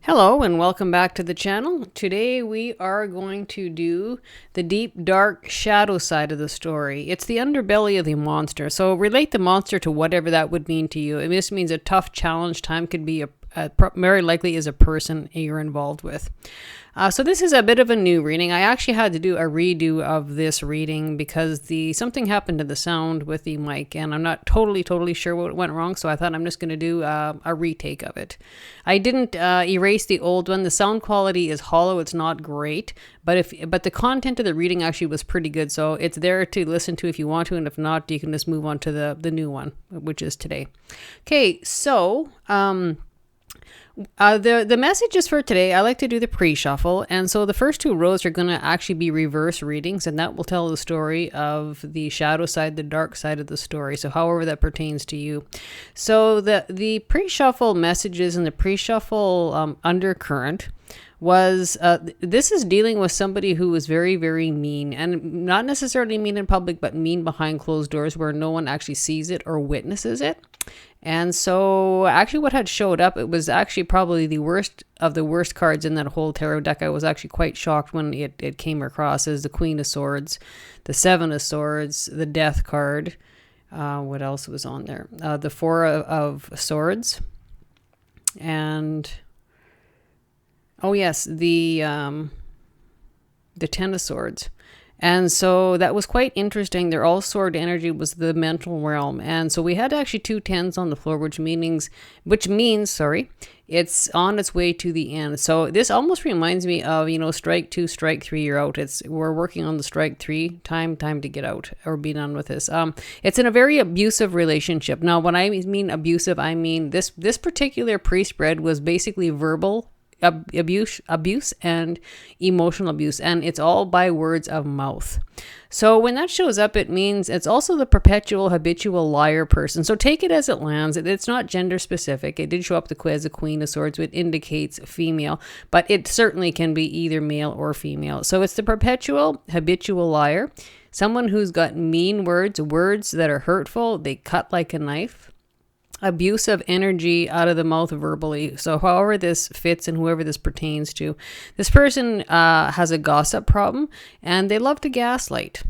Hello and welcome back to the channel. Today we are going to do the deep, dark shadow side of the story. It's the underbelly of the monster. So relate the monster to whatever that would mean to you. And this means a tough challenge time could be very likely is a person you're involved with. So this is a bit of a new reading. I actually had to do a redo of this reading because something happened to the sound with the mic, and I'm not totally sure what went wrong. So I thought I'm just going to do a retake of it. I didn't erase the old one. The sound quality is hollow. It's not great, but the content of the reading actually was pretty good. So it's there to listen to if you want to, and if not, you can just move on to the new one, which is today. Okay, so the messages for today, I like to do the pre-shuffle, and so the first two rows are going to actually be reverse readings, and that will tell the story of the shadow side, the dark side of the story, so however that pertains to you. So the pre-shuffle messages and the pre-shuffle undercurrent was this is dealing with somebody who was very mean, and not necessarily mean in public, but mean behind closed doors where no one actually sees it or witnesses it. And so actually what had showed up, it was actually probably the worst of the worst cards in that whole tarot deck. I was actually quite shocked when it came across as the Queen of Swords, the Seven of Swords, the Death card. What else was on there? The Four of Swords. And oh yes, the Ten of Swords. And so that was quite interesting. Their all sword energy was the mental realm. And so we had actually two tens on the floor, which means, it's on its way to the end. So this almost reminds me of, strike two, strike three, you're out. We're working on the strike three, time to get out or be done with this. It's in a very abusive relationship. Now, when I mean abusive, I mean this particular pre-spread was basically verbal abuse and emotional abuse, and it's all by words of mouth. So when that shows up, it means it's also the perpetual habitual liar person. So take it as it lands. It's not gender specific. It did show up as a Queen of Swords, which indicates female, but it certainly can be either male or female. So it's the perpetual habitual liar, someone who's got mean words that are hurtful. They cut like a knife. Abusive energy out of the mouth verbally. So however this fits and whoever this pertains to, this person has a gossip problem and they love to gaslight.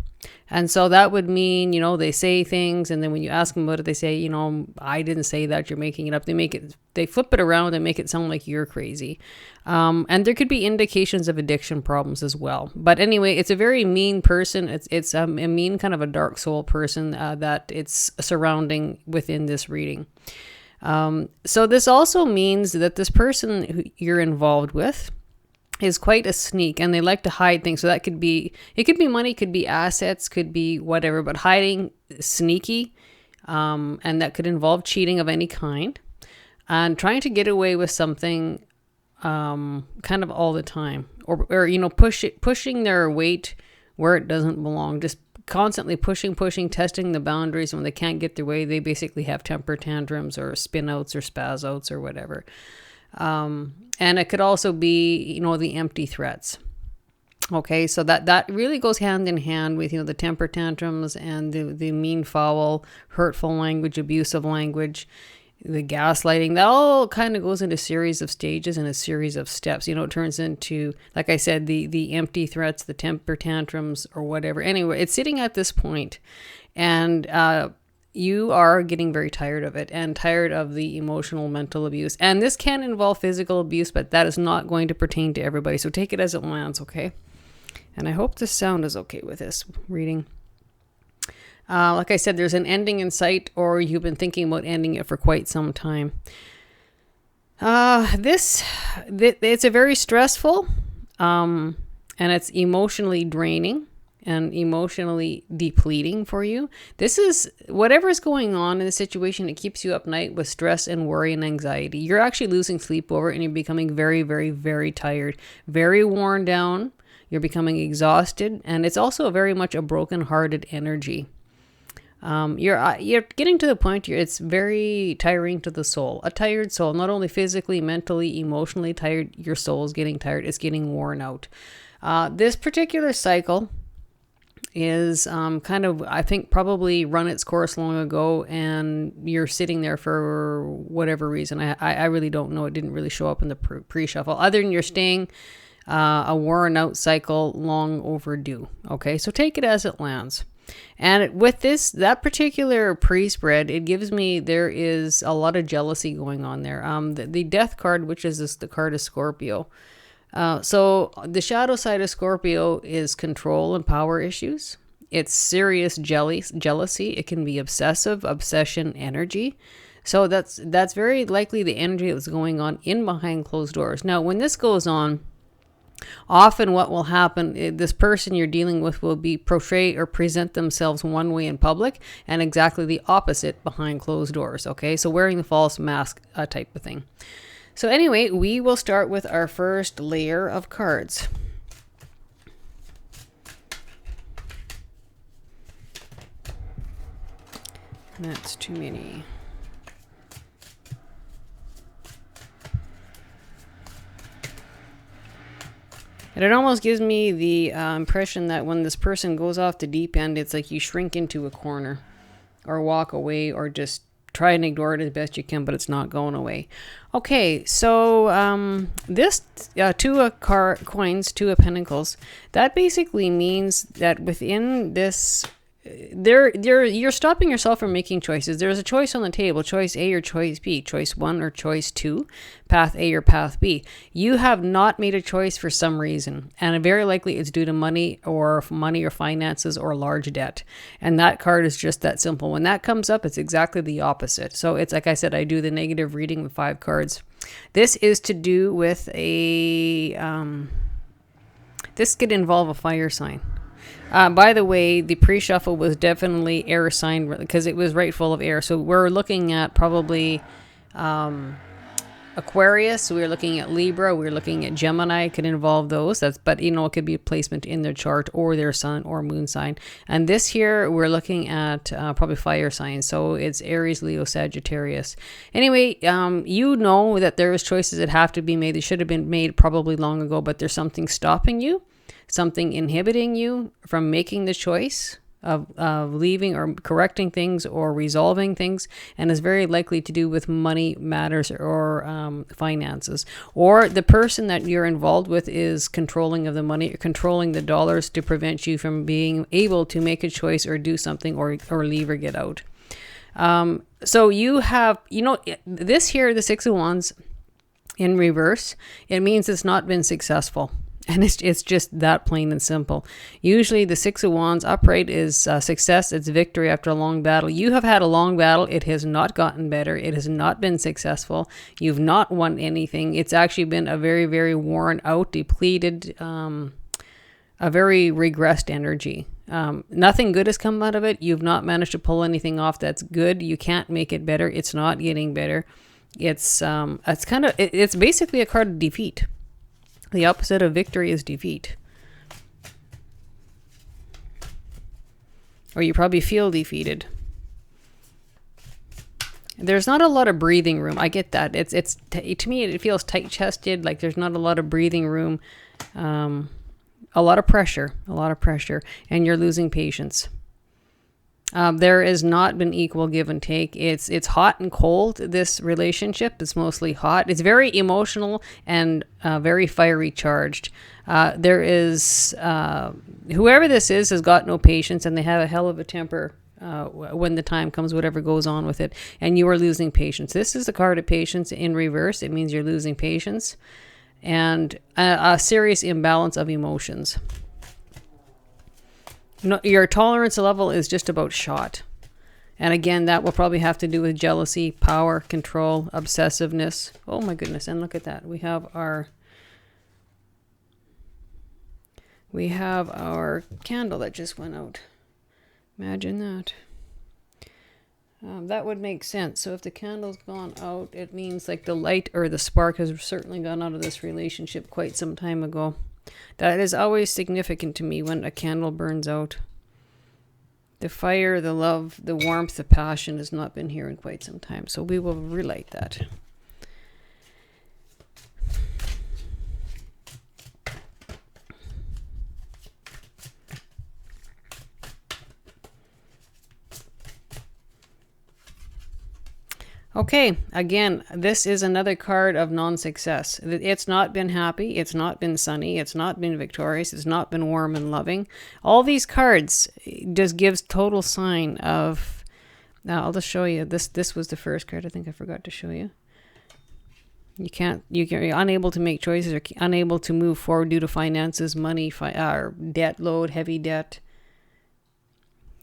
And so that would mean, they say things, and then when you ask them about it, they say, I didn't say that, you're making it up. They flip it around and make it sound like you're crazy. And there could be indications of addiction problems as well. But anyway, it's a very mean person. It's a mean kind of a dark soul person that it's surrounding within this reading. So this also means that this person who you're involved with is quite a sneak, and they like to hide things. So it could be money, could be assets, could be whatever, but hiding, sneaky, and that could involve cheating of any kind and trying to get away with something kind of all the time, or pushing their weight where it doesn't belong, just constantly pushing, testing the boundaries. When they can't get their way, they basically have temper tantrums or spin outs or spaz outs or whatever. And it could also be, the empty threats. Okay, so that really goes hand in hand with, the temper tantrums and the mean, foul, hurtful language, abusive language, the gaslighting. That all kind of goes into a series of stages and a series of steps. It turns into, like I said, the empty threats, the temper tantrums, or whatever. Anyway, it's sitting at this point, and you are getting very tired of it and tired of the emotional, mental abuse. And this can involve physical abuse, but that is not going to pertain to everybody. So take it as it lands, okay? And I hope the sound is okay with this reading. Like I said, there's an ending in sight, or you've been thinking about ending it for quite some time. It's a very stressful, and it's emotionally draining and emotionally depleting for you. This is whatever's going on in the situation. It keeps you up night with stress and worry and anxiety. You're actually losing sleep over it, and you're becoming very tired, very worn down. You're becoming exhausted, and it's also very much a broken-hearted energy. You're getting to the point where it's very tiring to the soul. A tired soul, not only physically, mentally, emotionally tired. Your soul is getting tired. It's getting worn out. This particular cycle is kind of, I think, probably run its course long ago, and you're sitting there for whatever reason. I really don't know. It didn't really show up in the pre-shuffle, other than you're staying a worn out cycle long overdue. Okay, so take it as it lands. And with that particular pre-spread, it gives me, there is a lot of jealousy going on there. The death card, which is the card of Scorpio. So the shadow side of Scorpio is control and power issues. It's serious jealousy. It can be obsession energy. So that's very likely the energy that's going on in behind closed doors. Now, when this goes on, often what will happen, this person you're dealing with will be portray or present themselves one way in public and exactly the opposite behind closed doors. Okay, so wearing the false mask type of thing. So anyway, we will start with our first layer of cards. That's too many. And it almost gives me the impression that when this person goes off the deep end, it's like you shrink into a corner or walk away or just try and ignore it as best you can, but it's not going away. Okay, so this two of coins, two of pentacles, that basically means that within this, you're stopping yourself from making choices. There's a choice on the table, choice A or choice B, choice 1 or choice 2, path A or path B. You have not made a choice for some reason, and very likely it's due to money or finances or large debt. And that card is just that simple. When that comes up, it's exactly the opposite. So it's like I said, I do the negative reading with 5 cards. This is to do with this could involve a fire sign. By the way, the pre-shuffle was definitely air sign because it was right full of air. So we're looking at probably Aquarius. We're looking at Libra. We're looking at Gemini. It could involve those. But it could be a placement in their chart or their sun or moon sign. And this here, we're looking at probably fire signs. So it's Aries, Leo, Sagittarius. Anyway, you know that there's choices that have to be made. They should have been made probably long ago, but there's something stopping you. Something inhibiting you from making the choice of leaving or correcting things or resolving things, and is very likely to do with money matters or finances. Or the person that you're involved with is controlling of the money or controlling the dollars to prevent you from being able to make a choice or do something or leave or get out. So you have, this here, the Six of Wands in reverse, it means it's not been successful. And it's just that plain and simple. Usually the Six of Wands upright is success. It's victory after a long battle. You have had a long battle. It has not gotten better. It has not been successful. You've not won anything. It's actually been a very, very worn out, depleted, a very regressed energy. Nothing good has come out of it. You've not managed to pull anything off that's good. You can't make it better. It's not getting better. It's basically a card of defeat. The opposite of victory is defeat. Or you probably feel defeated. There's not a lot of breathing room. I get that. To me, it feels tight-chested, like there's not a lot of breathing room. A lot of pressure, and you're losing patience. There has not been equal give and take. It's hot and cold, this relationship. It's mostly hot. It's very emotional and very fiery charged. There is, whoever this is has got no patience, and they have a hell of a temper when the time comes, whatever goes on with it, and you are losing patience. This is the card of patience in reverse. It means you're losing patience and a serious imbalance of emotions. No, your tolerance level is just about shot. And again, that will probably have to do with jealousy, power, control, obsessiveness. Oh my goodness, and look at that. We have our candle that just went out. Imagine that. That would make sense. So if the candle's gone out, it means like the light or the spark has certainly gone out of this relationship quite some time ago. That is always significant to me when a candle burns out. The fire, the love, the warmth, the passion has not been here in quite some time. So we will relight that. Okay, again, this is another card of non-success. It's not been happy, it's not been sunny, it's not been victorious, it's not been warm and loving. All these cards just gives total sign of, now I'll just show you, this was the first card, I think I forgot to show you. You're unable to make choices or unable to move forward due to finances, money, or debt load, heavy debt.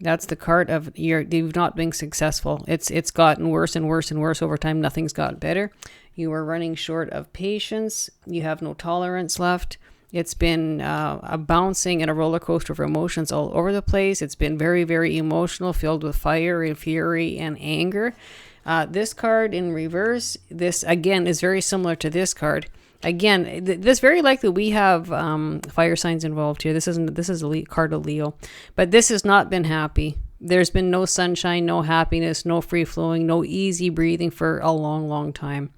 That's the card of you've not been successful. It's gotten worse and worse and worse over time. Nothing's gotten better. You are running short of patience. You have no tolerance left. It's been a bouncing and a roller coaster of emotions all over the place. It's been very, very emotional, filled with fire and fury and anger. This card in reverse, this again is very similar to this card. Again, this very likely we have fire signs involved here. This is a card of Leo, but this has not been happy. There's been no sunshine, no happiness, no free flowing, no easy breathing for a long, long time.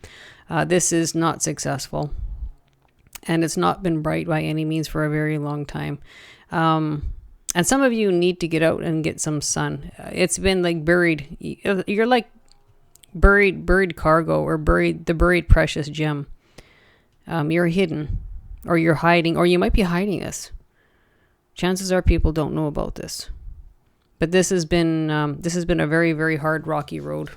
This is not successful, and it's not been bright by any means for a very long time. And some of you need to get out and get some sun. It's been like buried. You're like buried cargo or the buried precious gem. You're hidden, or you're hiding, or you might be hiding this. Chances are people don't know about this, but this has been a very, very hard, rocky road.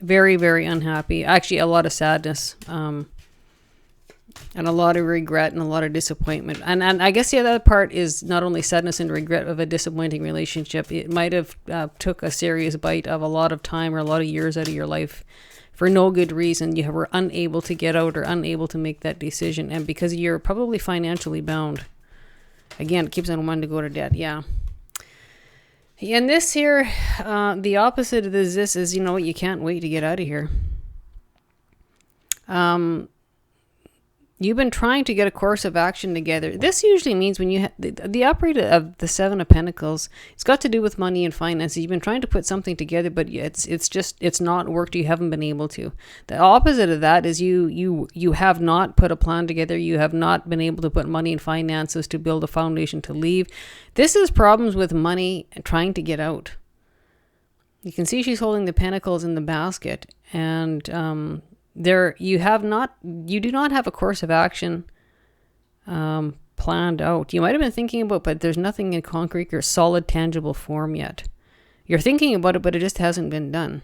Very, very unhappy. Actually, a lot of sadness, and a lot of regret and a lot of disappointment. And I guess the other part is not only sadness and regret of a disappointing relationship. It might have took a serious bite of a lot of time or a lot of years out of your life. For no good reason, you were unable to get out or unable to make that decision. And because you're probably financially bound. Again, it keeps on wanting to go to debt. Yeah. And this here, the opposite of this is, you know what, you can't wait to get out of here. You've been trying to get a course of action together. This usually means when you have the operator of the Seven of Pentacles, it's got to do with money and finances. You've been trying to put something together, but it's not worked. You haven't been able to. The opposite of that is you have not put a plan together. You have not been able to put money and finances to build a foundation to leave. This is problems with money and trying to get out. You can see she's holding the pentacles in the basket, and you do not have a course of action planned out. You might have been thinking about, but there's nothing in concrete or solid, tangible form yet. You're thinking about it, but it just hasn't been done.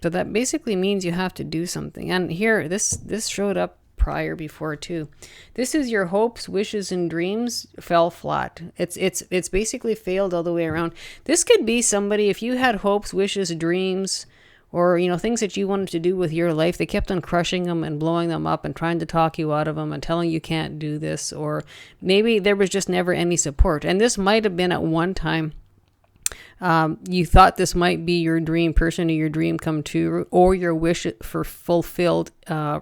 So that basically means you have to do something. And here, this showed up before too. This is your hopes, wishes, and dreams fell flat. It's basically failed all the way around. This could be somebody, if you had hopes, wishes, dreams, or things that you wanted to do with your life, they kept on crushing them and blowing them up and trying to talk you out of them and telling you can't do this, or maybe there was just never any support. And this might have been at one time you thought this might be your dream person or your dream come true or your wish for fulfilled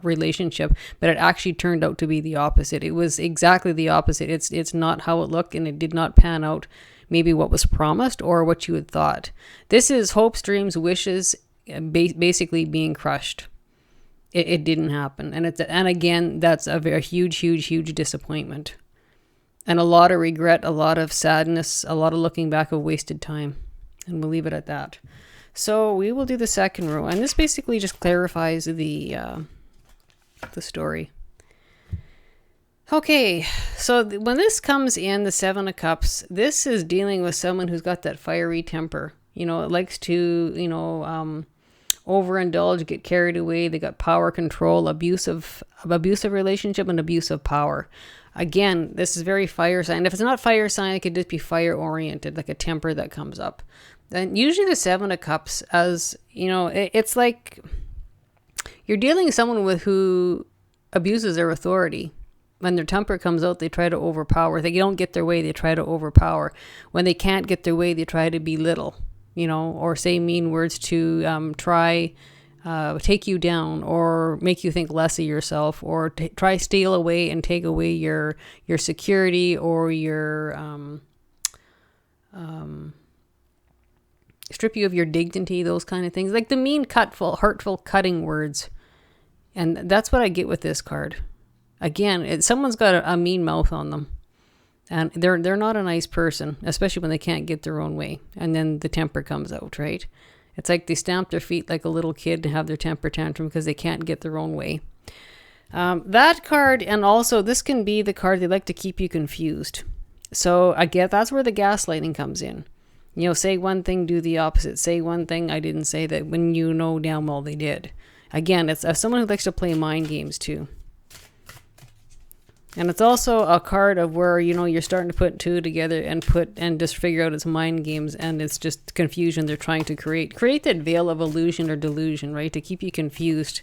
relationship, but it actually turned out to be the opposite. It was exactly the opposite. It's not how it looked, and it did not pan out maybe what was promised or what you had thought. This is hopes, dreams, wishes basically being crushed. It didn't happen. And again, that's a very huge disappointment. And a lot of regret, a lot of sadness, a lot of looking back of wasted time. And we'll leave it at that. So we will do the second row. And this basically just clarifies the story. Okay, so when this comes in, the Seven of Cups, this is dealing with someone who's got that fiery temper. It likes to, overindulge, get carried away. They got power control, abusive relationship, and abusive power. Again, this is very fire sign. If it's not fire sign, it could just be fire oriented, like a temper that comes up. Then usually the Seven of Cups, as it's like you're dealing with someone who abuses their authority. When their temper comes out, they try to overpower. If they don't get their way, they try to overpower. When they can't get their way, they try to belittle, or say mean words to try take you down or make you think less of yourself, or try steal away and take away your security or your strip you of your dignity, those kind of things, like the mean, hurtful, cutting words. And that's what I get with this card. Again, someone's got a mean mouth on them. And they're not a nice person, especially when they can't get their own way. And then the temper comes out, right? It's like they stamp their feet like a little kid to have their temper tantrum because they can't get their own way. That card, and also this can be the card they like to keep you confused. So I get that's where the gaslighting comes in. You know, say one thing, do the opposite. Say one thing, I didn't say that, when you know damn well they did. Again, it's someone who likes to play mind games too. And it's also a card of where, you know, you're starting to put two together and just figure out it's mind games, and it's just confusion they're trying to create that veil of illusion or delusion, right? To keep you confused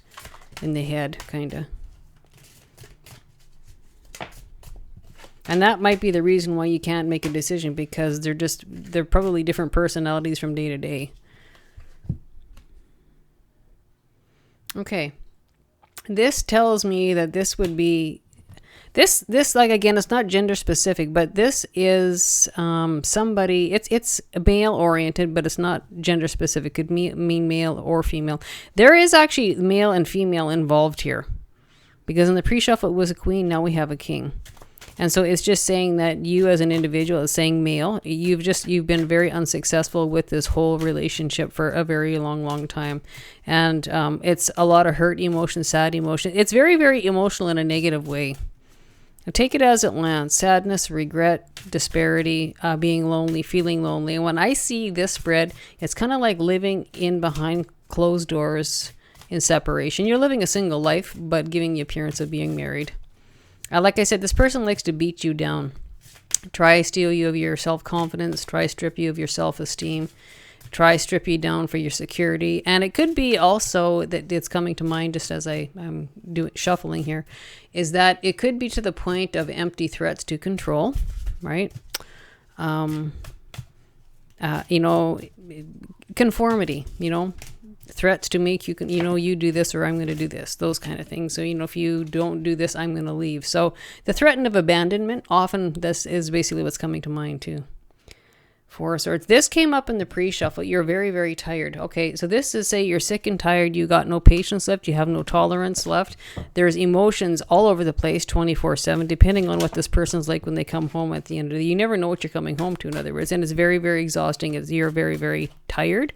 in the head, kind of. And that might be the reason why you can't make a decision, because they're probably different personalities from day to day. Okay. This tells me that this would be this like, again, it's not gender specific, but this is somebody, it's male oriented, but it's not gender specific. Could mean male or female. There is actually male and female involved here, because in the pre-shuffle it was a queen, now we have a king. And so it's just saying that you as an individual, is saying male, you've been very unsuccessful with this whole relationship for a very long time. And it's a lot of hurt emotion, sad emotion. It's very, very emotional in a negative way. Now, take it as it lands. Sadness, regret, disparity, being lonely, feeling lonely. And when I see this spread, it's kind of like living in behind closed doors in separation. You're living a single life, but giving the appearance of being married. Like I said, this person likes to beat you down. Try steal you of your self-confidence. Try strip you of your self-esteem. Try strip you down for your security. And it could be also that it's coming to mind just as I'm doing shuffling here, is that it could be to the point of empty threats to control, right? You know, conformity, you know, threats to make you, you know, you do this or I'm going to do this, those kind of things. So, you know, if you don't do this, I'm going to leave. So the threat of abandonment, often this is basically what's coming to mind too. Four of Swords. This came up in the pre-shuffle. You're very, very tired. Okay, so this is, say you're sick and tired. You got no patience left. You have no tolerance left. There's emotions all over the place 24/7, depending on what this person's like when they come home at the end of the day. You never know what you're coming home to, in other words. And it's very, very exhausting. You're very, very tired.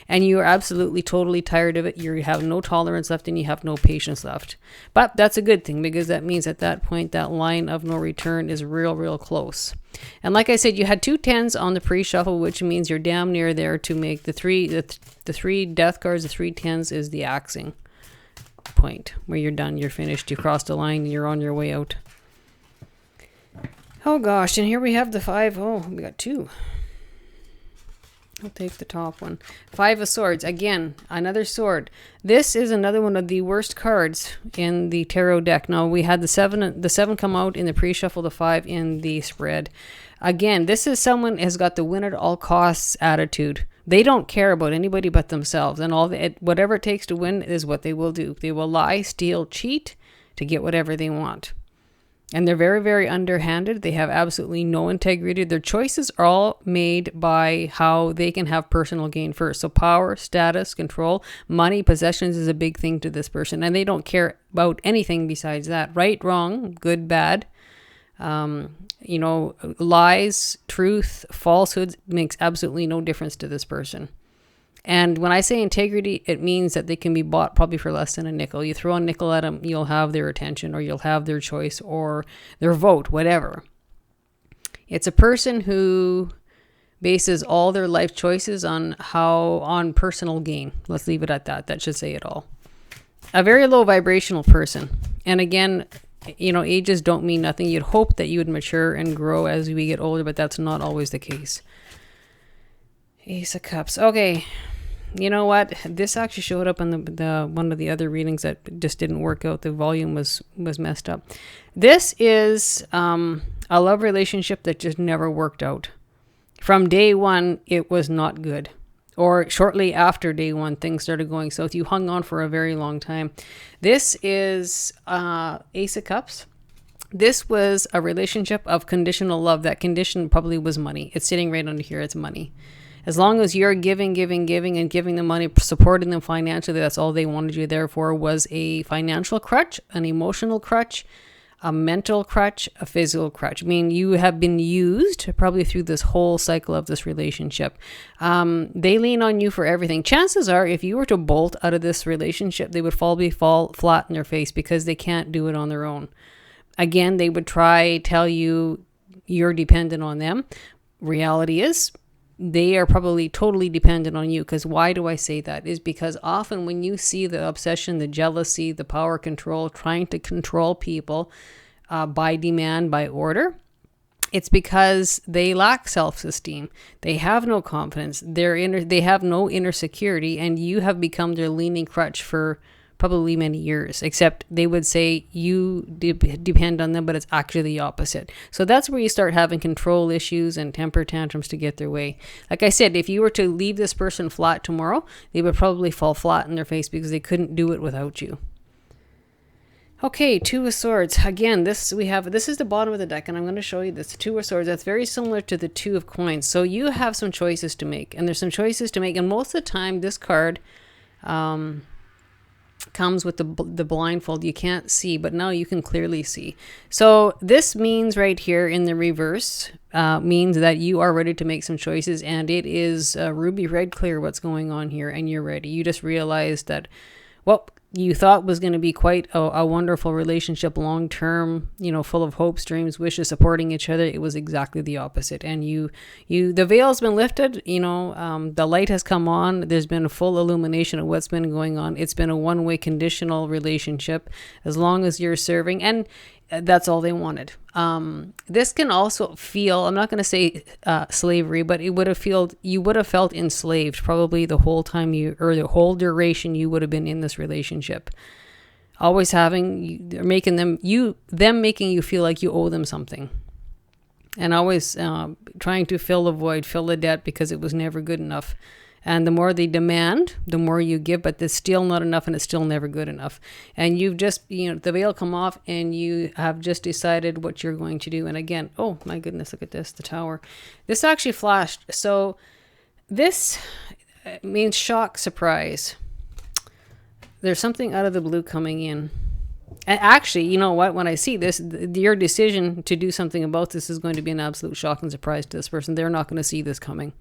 And you are absolutely, totally tired of it. You have no tolerance left and you have no patience left. But that's a good thing, because that means at that point, that line of no return is real, real close. And like I said, you had 2 10s on the pre-shuffle, which means you're damn near there to make the three death cards. The 3 10s is the axing point, where you're done, you're finished, you crossed the line, and you're on your way out. Oh gosh, and here we have the 5. Oh, we got 2. I'll take the top one. 5 of Swords. Again, another sword. This is another one of the worst cards in the tarot deck. Now, we had the 7 come out in the pre-shuffle, the 5 in the spread. Again, this is someone has got the win at all costs attitude. They don't care about anybody but themselves, and whatever it takes to win is what they will do. They will lie, steal, cheat to get whatever they want. And they're very, very underhanded. They have absolutely no integrity. Their choices are all made by how they can have personal gain first. So power, status, control, money, possessions is a big thing to this person. And they don't care about anything besides that. Right, wrong, good, bad. You know, lies, truth, falsehoods makes absolutely no difference to this person. And when I say integrity, it means that they can be bought probably for less than a nickel. You throw a nickel at them, you'll have their attention, or you'll have their choice, or their vote, whatever. It's a person who bases all their life choices on personal gain. Let's leave it at that. That should say it all. A very low vibrational person. And again, you know, ages don't mean nothing. You'd hope that you would mature and grow as we get older, but that's not always the case. Ace of Cups. Okay. You know what? This actually showed up on the one of the other readings that just didn't work out. The volume was messed up. This is a love relationship that just never worked out. From day one, it was not good. Or shortly after day one, things started going south. You hung on for a very long time. This is Ace of Cups. This was a relationship of conditional love. That condition probably was money. It's sitting right under here. It's money. As long as you're giving, and giving them money, supporting them financially, that's all they wanted you there for, was a financial crutch, an emotional crutch, a mental crutch, a physical crutch. I mean, you have been used probably through this whole cycle of this relationship. They lean on you for everything. Chances are, if you were to bolt out of this relationship, they would fall flat in their face because they can't do it on their own. Again, they would tell you you're dependent on them. Reality is, they are probably totally dependent on you. Because why do I say that? Is because often when you see the obsession, the jealousy, the power control, trying to control people by demand, by order, it's because they lack self-esteem. They have no confidence. They have no inner security, and you have become their leaning crutch for probably many years, except they would say you depend on them, but it's actually the opposite. So that's where you start having control issues and temper tantrums to get their way. Like I said, if you were to leave this person flat tomorrow, they would probably fall flat in their face because they couldn't do it without you. Okay, Two of Swords. Again, this is the bottom of the deck, and I'm going to show you this. Two of Swords, that's very similar to the Two of Coins. So you have some choices to make, and there's some choices to make, and most of the time this card comes with the blindfold. You can't see, but now you can clearly see. So this means right here in the reverse means that you are ready to make some choices, and it is ruby red clear what's going on here, and you're ready. You just realized that what you thought was going to be quite a wonderful relationship, long term, full of hopes, dreams, wishes, supporting each other. It was exactly the opposite. And the veil's been lifted, the light has come on. There's been a full illumination of what's been going on. It's been a one-way conditional relationship as long as you're serving. And that's all they wanted. This can also feel, I'm not going to say slavery, but you would have felt enslaved probably the whole time the whole duration you would have been in this relationship. Always making them making you feel like you owe them something. And always trying to fill the void, fill the debt because it was never good enough. And the more they demand, the more you give, but there's still not enough, and it's still never good enough. And you've just, the veil come off, and you have just decided what you're going to do. And again, oh my goodness, look at this, the Tower. This actually flashed. So this means shock, surprise. There's something out of the blue coming in. And actually, you know what? When I see this, your decision to do something about this is going to be an absolute shock and surprise to this person. They're not going to see this coming.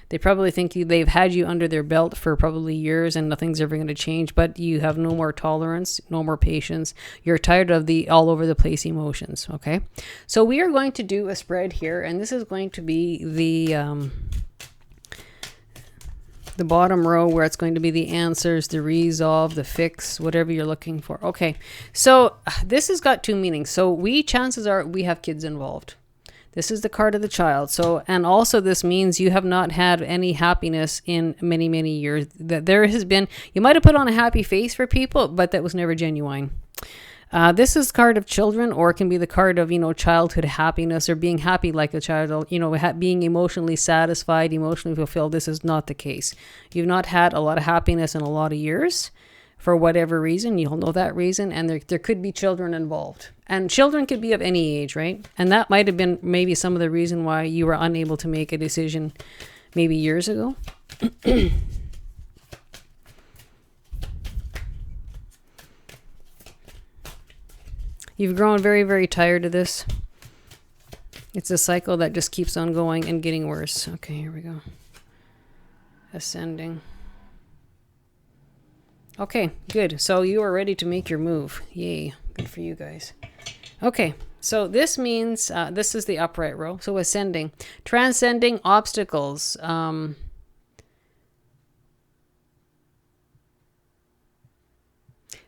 They probably think they've had you under their belt for probably years and nothing's ever going to change, but you have no more tolerance, no more patience. You're tired of the all over the place emotions, okay? So we are going to do a spread here, and this is going to be the bottom row where it's going to be the answers, the resolve, the fix, whatever you're looking for. Okay, so this has got two meanings. So chances are we have kids involved. This is the card of the child. So, and also this means you have not had any happiness in many, many years. That there has been, you might have put on a happy face for people, but that was never genuine. This is card of children, or it can be the card of, childhood happiness, or being happy like a child, being emotionally satisfied, emotionally fulfilled. This is not the case. You've not had a lot of happiness in a lot of years. For whatever reason, you'll know that reason, and there could be children involved. And children could be of any age, right? And that might have been maybe some of the reason why you were unable to make a decision maybe years ago. You've grown very, very tired of this. It's a cycle that just keeps on going and getting worse. Okay, here we go. Ascending. Okay, good. So you are ready to make your move. Yay. Good for you guys. Okay, so this means, this is the upright row. So ascending. Transcending obstacles.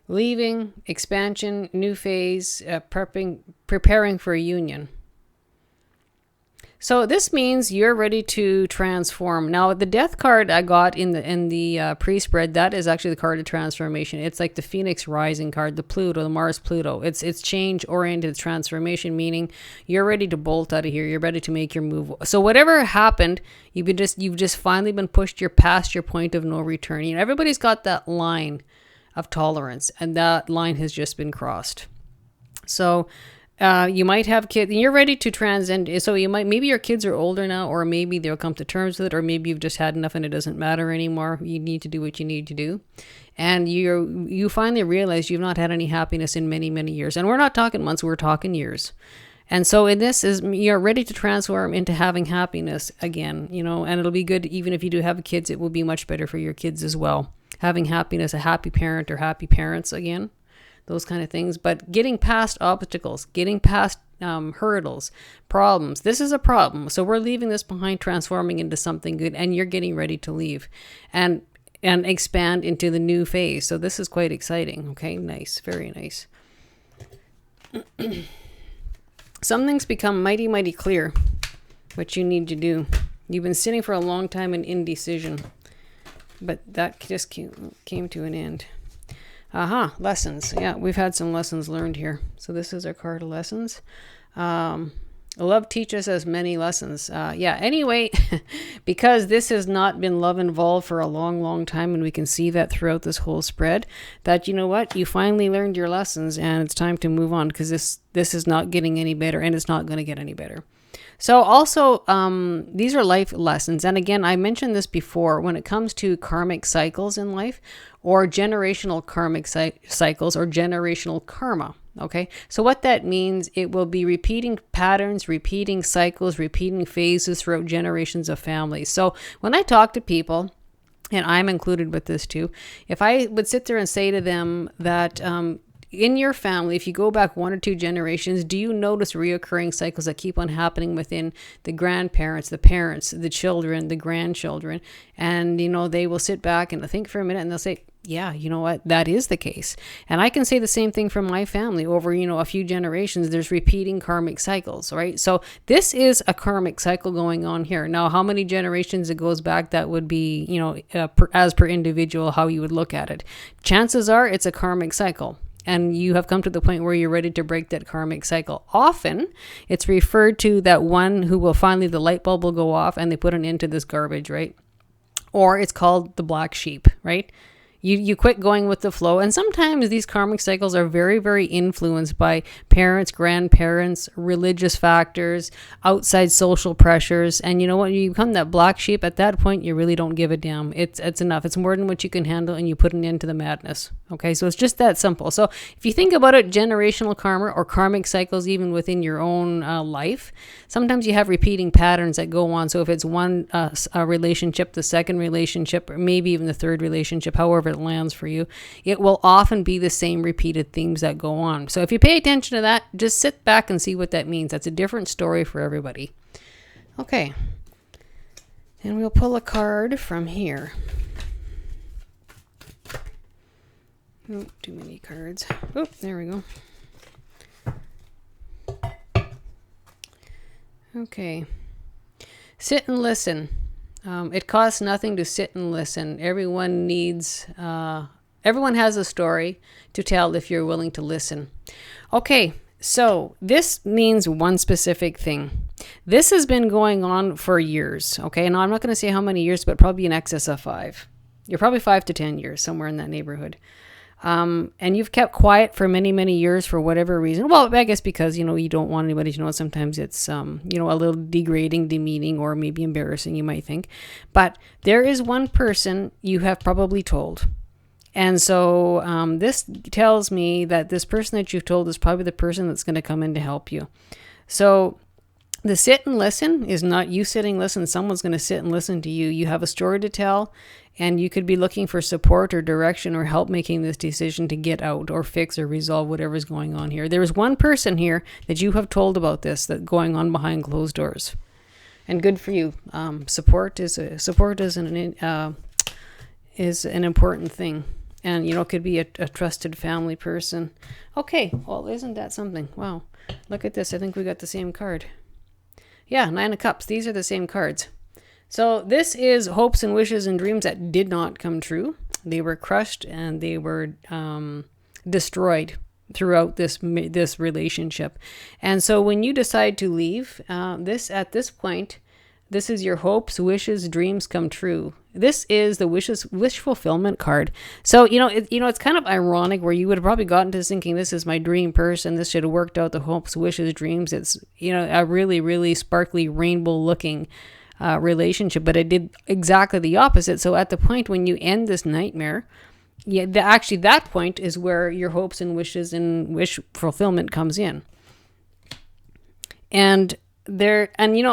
Leaving, expansion, new phase, preparing for a union. So this means you're ready to transform. Now, the death card I got in the pre-spread, that is actually the card of transformation. It's like the Phoenix Rising card, the Pluto, the Mars Pluto. It's change-oriented transformation, meaning you're ready to bolt out of here. You're ready to make your move. So whatever happened, you've just finally been pushed. You're past your point of no return. Everybody's got that line of tolerance, and that line has just been crossed. So You might have kids and you're ready to transcend. So maybe your kids are older now, or maybe they'll come to terms with it, or maybe you've just had enough and it doesn't matter anymore. You need to do what you need to do. And you finally realize you've not had any happiness in many, many years. And we're not talking months, we're talking years. And so in this is, you're ready to transform into having happiness again, and it'll be good. Even if you do have kids, it will be much better for your kids as well. Having happiness, a happy parent or happy parents again, those kind of things. But getting past obstacles, getting past hurdles, problems. This is a problem. So we're leaving this behind, transforming into something good, and you're getting ready to leave and expand into the new phase. So this is quite exciting. Okay, nice. Very nice. Some things become mighty, mighty clear what you need to do. You've been sitting for a long time in indecision, but that just came to an end. Lessons. Yeah, we've had some lessons learned here. So this is our card of lessons. Love teaches us many lessons. Anyway, because this has not been love involved for a long, long time, and we can see that throughout this whole spread, that you know what, you finally learned your lessons and it's time to move on, because this is not getting any better, and it's not going to get any better. So also, these are life lessons. And again, I mentioned this before, when it comes to karmic cycles in life, or generational karmic cycles, or generational karma. Okay, so what that means, it will be repeating patterns, repeating cycles, repeating phases throughout generations of families. So when I talk to people, and I'm included with this too, if I would sit there and say to them that in your family, if you go back 1 or 2 generations, do you notice reoccurring cycles that keep on happening within the grandparents, the parents, the children, the grandchildren? And, they will sit back and think for a minute and they'll say, yeah, you know what, that is the case. And I can say the same thing from my family. Over, a few generations, there's repeating karmic cycles, right? So this is a karmic cycle going on here. Now, how many generations it goes back, that would be, as per individual, how you would look at it. Chances are it's a karmic cycle. And you have come to the point where you're ready to break that karmic cycle. Often, it's referred to that one who will finally, the light bulb will go off and they put an end to this garbage, right? Or it's called the black sheep, right? You quit going with the flow. And sometimes these karmic cycles are very, very influenced by parents, grandparents, religious factors, outside social pressures. And you know what? You become that black sheep. At that point, you really don't give a damn. It's enough. It's more than what you can handle, and you put an end to the madness. Okay, so it's just that simple. So if you think about it, generational karma or karmic cycles, even within your own life, sometimes you have repeating patterns that go on. So if it's one relationship, the second relationship, or maybe even the third relationship, however it lands for you, it will often be the same repeated themes that go on. So if you pay attention to that, just sit back and see what that means. That's a different story for everybody. Okay. And we'll pull a card from here. Oh, too many cards. Oh, there we go. Okay. Sit and listen. It costs nothing to sit and listen. Everyone has a story to tell if you're willing to listen. Okay, so this means one specific thing. This has been going on for years, okay? Now, I'm not going to say how many years, but probably in excess of 5. You're probably 5 to 10 years, somewhere in that neighborhood. And you've kept quiet for many, many years for whatever reason. Well, I guess because, you don't want anybody to know. Sometimes it's, a little degrading, demeaning, or maybe embarrassing, you might think. But there is one person you have probably told. And so this tells me that this person that you've told is probably the person that's going to come in to help you. So the sit and listen is not you sitting, listen. Someone's going to sit and listen to you. You have a story to tell, and you could be looking for support or direction or help making this decision to get out or fix or resolve whatever's going on here. There is one person here that you have told about this, that's going on behind closed doors. And good for you. Support is an important thing. And, it could be a trusted family person. Okay, well, isn't that something? Wow, look at this. I think we got the same card. Yeah, 9 of Cups. These are the same cards. So this is hopes and wishes and dreams that did not come true. They were crushed and they were destroyed throughout this relationship. And so when you decide to leave, at this point, This is your hopes, wishes, dreams come true. This is the wish fulfillment card. So, it's kind of ironic where you would have probably gotten to thinking this is my dream person. This should have worked out, the hopes, wishes, dreams. It's, a really, really sparkly rainbow looking relationship, but it did exactly the opposite. So at the point when you end this nightmare, that point is where your hopes and wishes and wish fulfillment comes in. And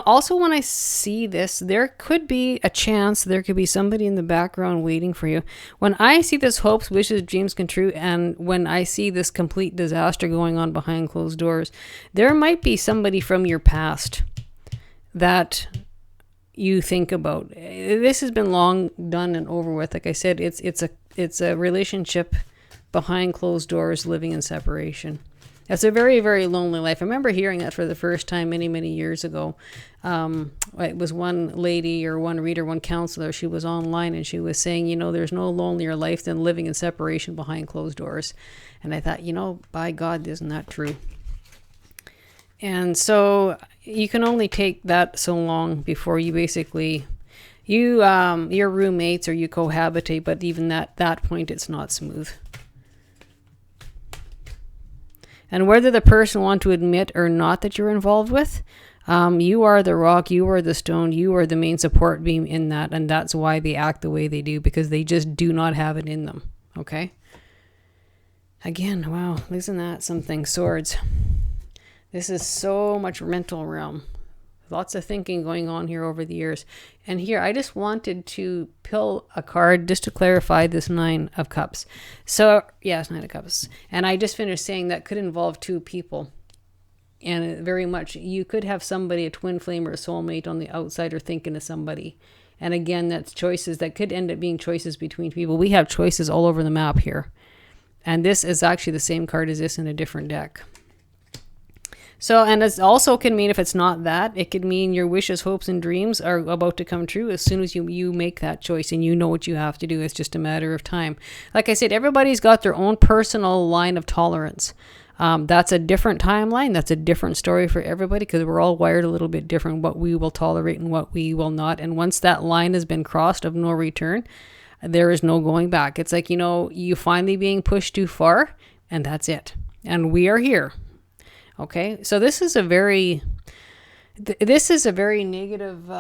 also when I see this, there could be a chance there could be somebody in the background waiting for you. When I see this hopes, wishes, dreams come true, and when I see this complete disaster going on behind closed doors, there might be somebody from your past that you think about. This has been long done and over with. Like I said, it's a relationship behind closed doors, living in separation. It's a very, very lonely life. I remember hearing that for the first time many, many years ago. It was one lady or one reader, one counselor. She was online and she was saying, there's no lonelier life than living in separation behind closed doors. And I thought, by God, isn't that true? And so you can only take that so long before you basically, your roommates or you cohabitate, but even that point, it's not smooth. And whether the person wants to admit or not that you're involved with, you are the rock, you are the stone, you are the main support beam in that. And that's why they act the way they do, because they just do not have it in them. Okay? Again, wow, isn't that something? Swords. This is so much mental realm. Lots of thinking going on here over the years. And here, I just wanted to pull a card just to clarify this 9 of Cups. So, yeah, it's 9 of Cups. And I just finished saying that could involve 2 people. And very much, you could have somebody, a twin flame or a soulmate on the outside or thinking of somebody. And again, that's choices that could end up being choices between people. We have choices all over the map here. And this is actually the same card as this in a different deck. So, and it also can mean, if it's not that, it could mean your wishes, hopes, and dreams are about to come true as soon as you make that choice and you know what you have to do. It's just a matter of time. Like I said, everybody's got their own personal line of tolerance. That's a different timeline. That's a different story for everybody, because we're all wired a little bit different, what we will tolerate and what we will not. And once that line has been crossed of no return, there is no going back. It's like, you finally being pushed too far, and that's it. And we are here. Okay, so this is a very negative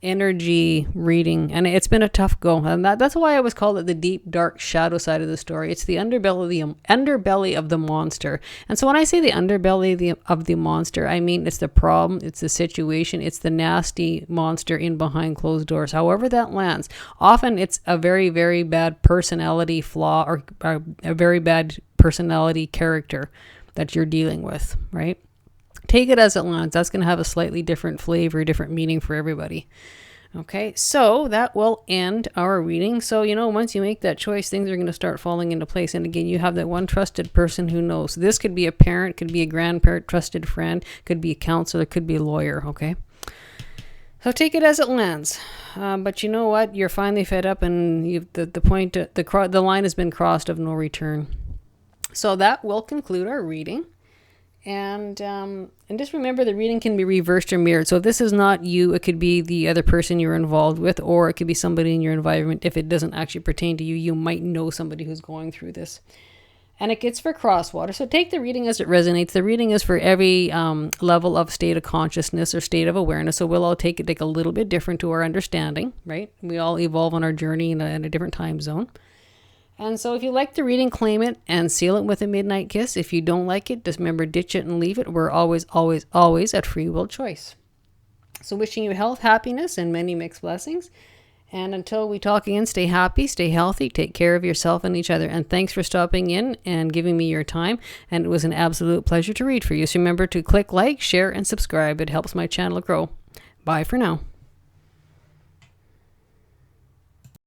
energy reading, and it's been a tough go. And that's why I always call it the deep, dark shadow side of the story. It's the underbelly of the monster. And so when I say the underbelly of the monster, I mean it's the problem, it's the situation, it's the nasty monster in behind closed doors. However that lands, often it's a very, very bad personality flaw or a very bad personality character that you're dealing with, right? Take it as it lands. That's going to have a slightly different flavor, different meaning for everybody. Okay, so that will end our reading. So, once you make that choice, things are going to start falling into place. And again, you have that one trusted person who knows. This could be a parent, could be a grandparent, trusted friend, could be a counselor, could be a lawyer, okay? So take it as it lands. But you know what? You're finally fed up, and the line has been crossed of no return. So that will conclude our reading. And just remember, the reading can be reversed or mirrored. So if this is not you, it could be the other person you're involved with, or it could be somebody in your environment. If it doesn't actually pertain to you, you might know somebody who's going through this. And it gets for crosswater. So take the reading as it resonates. The reading is for every level of state of consciousness or state of awareness. So we'll all take it a little bit different to our understanding, right? We all evolve on our journey in a different time zone. And so if you like the reading, claim it and seal it with a midnight kiss. If you don't like it, just remember, ditch it and leave it. We're always, always, always at free will choice. So wishing you health, happiness, and many mixed blessings. And until we talk again, stay happy, stay healthy, take care of yourself and each other. And thanks for stopping in and giving me your time. And it was an absolute pleasure to read for you. So remember to click like, share, and subscribe. It helps my channel grow. Bye for now.